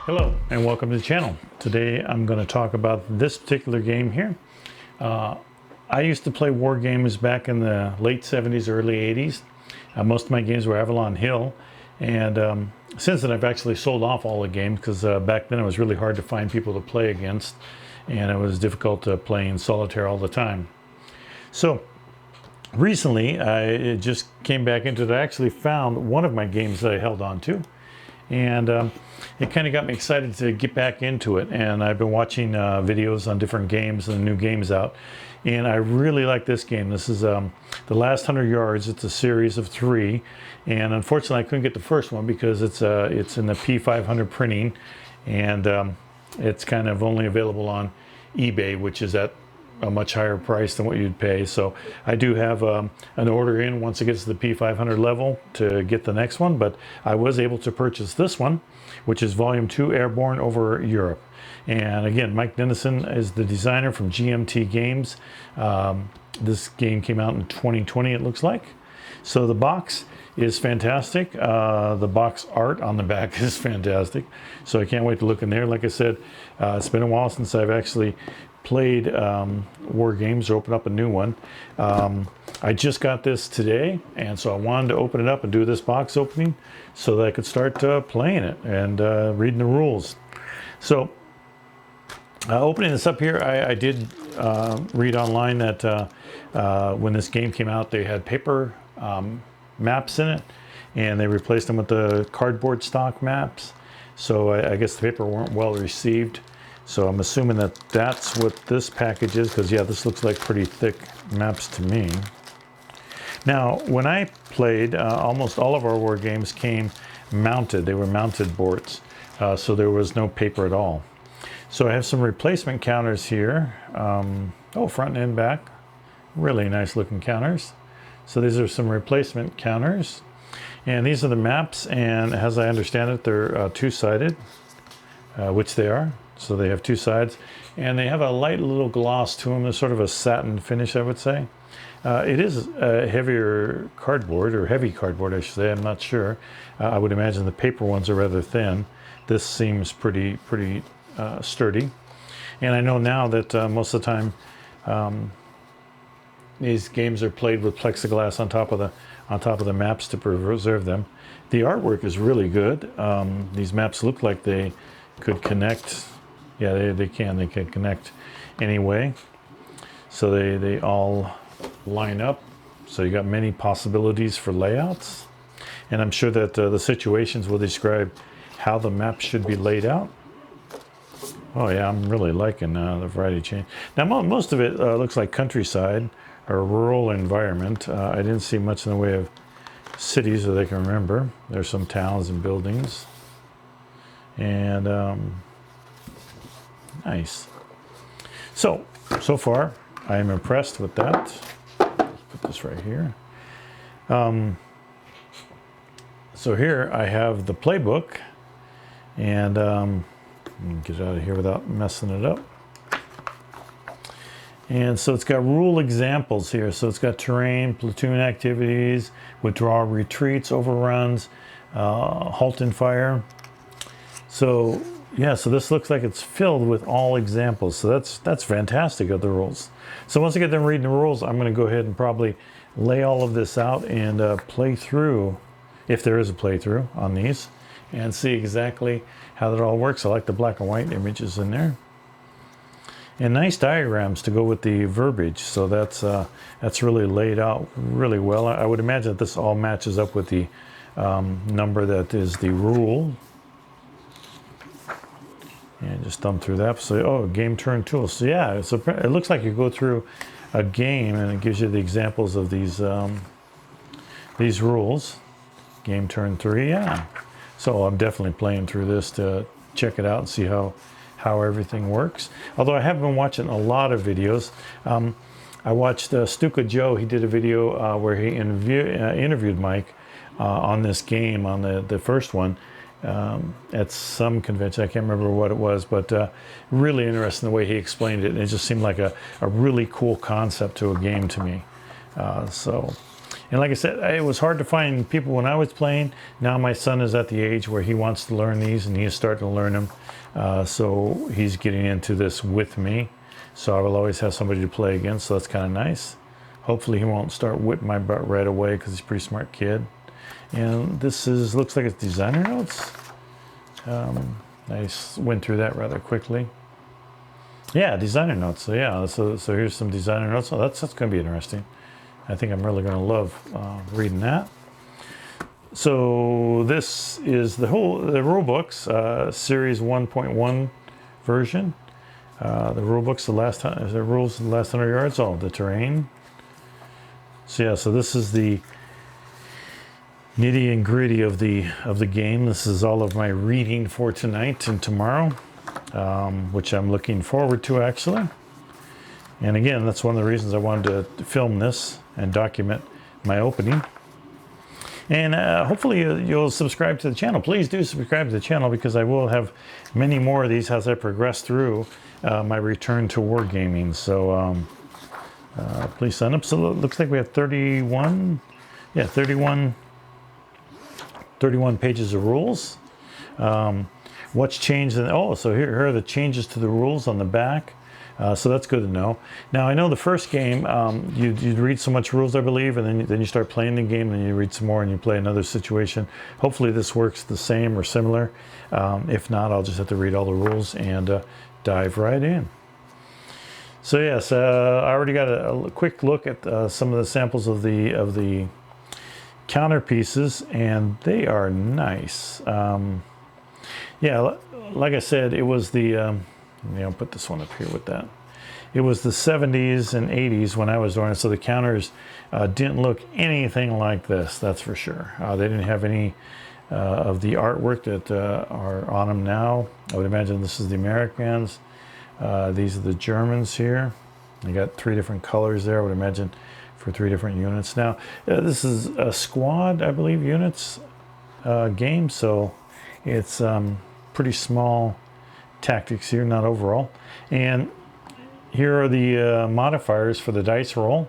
Hello and welcome to the channel. Today I'm going to talk about this particular game here. I used to play war games back in the late 70s, early 80s. Most of my games were Avalon Hill, and since then I've actually sold off all the games because back then it was really hard to find people to play against, and it was difficult to play in solitaire all the time. So recently I just came back into it. I actually found one of my games that I held on to, and it kind of got me excited to get back into it. And I've been watching videos on different games and new games out, and I really like this game. This is The Last 100 Yards. It's a series of 3, and unfortunately I couldn't get the first one because it's in the P500 printing, and it's kind of only available on eBay, which is at a much higher price than what you'd pay. So I do have an order in once it gets to the P500 level to get the next one, but I was able to purchase this one, which is Volume 2, Airborne Over Europe. And again, Mike Dennison is the designer from GMT Games. This game came out in 2020, it looks like. So the box is fantastic. The box art on the back is fantastic. So I can't wait to look in there. Like I said, it's been a while since I've actually played war games or open up a new one. I just got this today, and so I wanted to open it up and do this box opening so that I could start playing it and reading the rules. So opening this up here, I did read online that when this game came out, they had paper maps in it, and they replaced them with the cardboard stock maps. So I guess the paper weren't well received. So I'm assuming that that's what this package is, because yeah, this looks like pretty thick maps to me. Now, when I played, almost all of our war games came mounted. They were mounted boards, so there was no paper at all. So I have some replacement counters here. Oh, front and back. Really nice looking counters. So these are some replacement counters. And these are the maps, and as I understand it, they're two-sided, which they are. So they have two sides, and they have a light little gloss to them. There's sort of a satin finish, I would say. It is a heavier cardboard, or heavy cardboard, I should say. I'm not sure. I would imagine the paper ones are rather thin. This seems pretty sturdy. And I know now that most of the time these games are played with plexiglass on top of the maps to preserve them. The artwork is really good. These maps look like they could connect. Yeah, they can connect anyway. So they all line up. So you got many possibilities for layouts. And I'm sure that the situations will describe how the map should be laid out. Oh yeah, I'm really liking the variety change. Now most of it looks like countryside or rural environment. I didn't see much in the way of cities that I can remember. There's some towns and buildings. And nice. So far, I am impressed with that. Let's put this right here. So here I have the playbook, and let me get out of here without messing it up. And so it's got rule examples here. So it's got terrain, platoon activities, withdrawal, retreats, overruns, halt and fire. So yeah, so this looks like it's filled with all examples. So that's fantastic of the rules. So once I get done reading the rules, I'm going to go ahead and probably lay all of this out and play through, if there is a playthrough on these, and see exactly how that all works. I like the black and white images in there. And nice diagrams to go with the verbiage. So that's really laid out really well. I would imagine that this all matches up with the number that is the rule. And just thumb through that. So, oh, game turn tools. So yeah, so it looks like you go through a game and it gives you the examples of these rules. Game turn 3, yeah. So I'm definitely playing through this to check it out and see how everything works. Although I have been watching a lot of videos. I watched Stuka Joe. He did a video where he interviewed Mike on this game, on the first one. At some convention, I can't remember what it was, but really interesting the way he explained it. And it just seemed like a really cool concept to a game to me. So And like I said, it was hard to find people when I was playing. Now my son is at the age where he wants to learn these, and he is starting to learn them. So he's getting into this with me. So I will always have somebody to play against, so that's kind of nice. Hopefully he won't start whipping my butt right away because he's a pretty smart kid. And this looks like it's designer notes. I went through that rather quickly. Yeah, designer notes. So yeah, so here's some designer notes. So that's going to be interesting. I think I'm really going to love reading that. So this is the rule books, series 1.1 version. The rule books, the rules, the last 100 yards. Oh, the terrain. So yeah, so this is the nitty and gritty of the game. This is all of my reading for tonight and tomorrow, which I'm looking forward to actually. And again, that's one of the reasons I wanted to film this and document my opening. And hopefully you'll subscribe to the channel. Please do subscribe to the channel, because I will have many more of these as I progress through my return to wargaming. So please sign up. So it looks like we have 31 pages of rules. What's changed? So here are the changes to the rules on the back. So that's good to know. Now I know the first game, you'd read so much rules, I believe, and then you start playing the game, and you read some more, and you play another situation. Hopefully this works the same or similar. If not, I'll just have to read all the rules and dive right in. So yes, I already got a quick look at some of the samples of the counter pieces, and they are nice. Yeah, like I said, it was the I'll put this one up here with that. It was the 70s and 80s when I was doing it, so the counters didn't look anything like this, that's for sure. They didn't have any of the artwork that are on them now. I would imagine this is the Americans. These are the Germans here. They got 3 different colors there, I would imagine, for 3 different units. Now, this is a squad, I believe, units game, so it's pretty small tactics here, not overall. And here are the modifiers for the dice roll,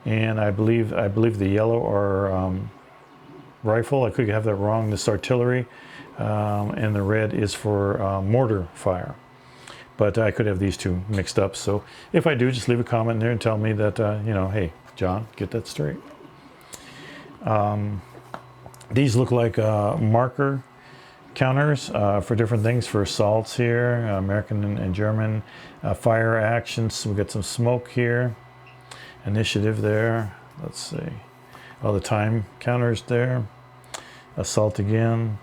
and I believe the yellow are rifle. I could have that wrong. This artillery, and the red is for mortar fire. But I could have these two mixed up. So if I do, just leave a comment there and tell me that hey, John, get that straight. These look like marker counters for different things, for assaults here, American and German, fire actions. So we got some smoke here, initiative there. Let's see, all the time counters there, assault again,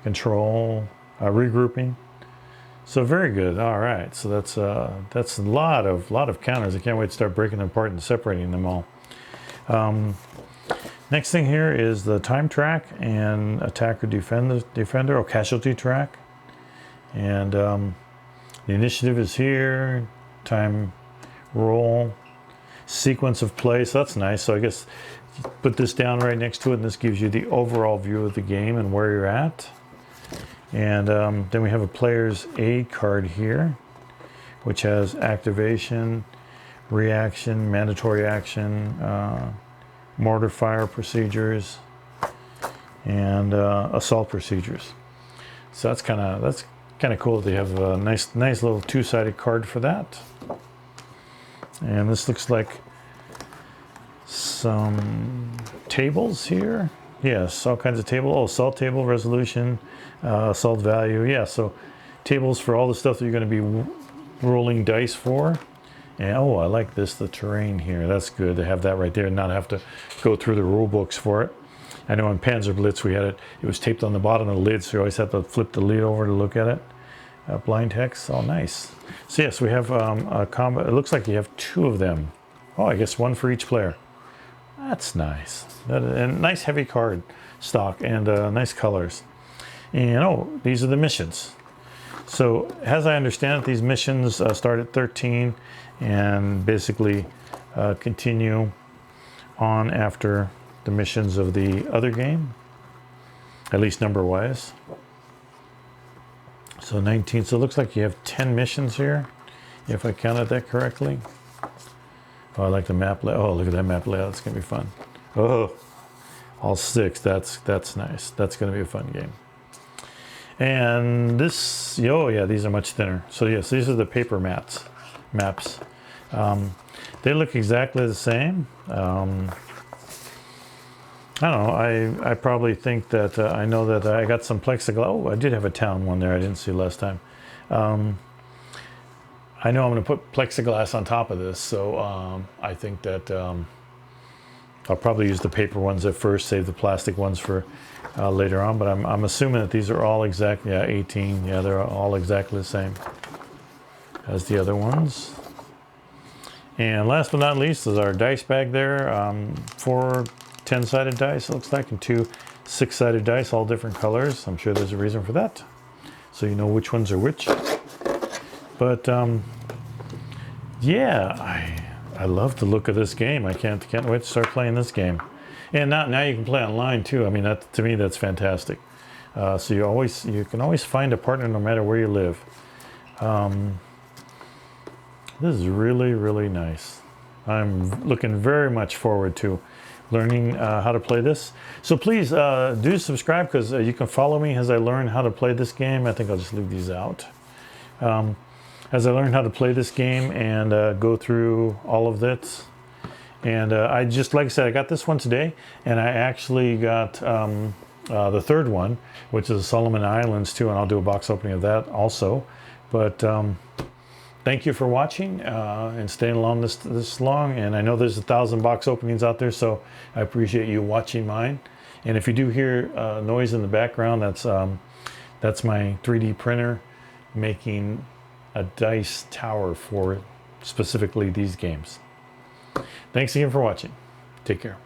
control, regrouping. So very good. All right, so that's a lot of counters. I can't wait to start breaking them apart and separating them all. Next thing here is the time track and attacker defender or casualty track. And the initiative is here, time roll, sequence of play. So that's nice. So I guess you put this down right next to it, and this gives you the overall view of the game and where you're at. And then we have a player's aid card here, which has activation, reaction, mandatory action, mortar fire procedures, and assault procedures. So that's kind of cool. They have a nice little 2-sided card for that. And this looks like some tables here. Yes, all kinds of tables. Oh, assault table, resolution, assault value. Yeah, so tables for all the stuff that you're going to be rolling dice for. And oh, I like this, the terrain here. That's good to have that right there and not have to go through the rule books for it. I know in Panzer Blitz we had it was taped on the bottom of the lid, so you always have to flip the lid over to look at it. Blind hex, all nice. So yes, we have a combat. It looks like you have 2 of them. Oh, I guess 1 for each player. That's nice. And nice heavy card stock, and nice colors. And oh, these are the missions. So as I understand it, these missions start at 13 and basically continue on after the missions of the other game, at least number-wise. So 19, so it looks like you have 10 missions here, if I counted that correctly. Oh, I like the map layout. Oh, look at that map layout, it's gonna be fun. Oh, all six. That's nice. That's going to be a fun game. And this, oh yeah, these are much thinner. So yes, these are the paper maps. They look exactly the same. I don't know. I probably think that I know that I got some plexiglass. Oh, I did have a town one there. I didn't see last time. I know I'm going to put plexiglass on top of this, so I think that I'll probably use the paper ones at first, save the plastic ones for later on. But I'm assuming that these are all exactly, yeah, 18. Yeah, they're all exactly the same as the other ones. And last but not least is our dice bag there. 4 10-sided dice, it looks like, and 2 6-sided dice, all different colors. I'm sure there's a reason for that, so you know which ones are which. But yeah, I love the look of this game. I can't wait to start playing this game. And now you can play online too. I mean, that, to me, that's fantastic. So you can always find a partner no matter where you live. This is really, really nice. I'm looking very much forward to learning how to play this. So please do subscribe, because you can follow me as I learn how to play this game. I think I'll just leave these out. As I learn how to play this game and go through all of this. And I just, like I said, I got this one today, and I actually got the third one, which is Solomon Islands too, and I'll do a box opening of that also. But thank you for watching and staying along this long. And I know there's 1,000 box openings out there, so I appreciate you watching mine. And if you do hear noise in the background, that's my 3D printer making a dice tower for specifically these games. Thanks again for watching. Take care.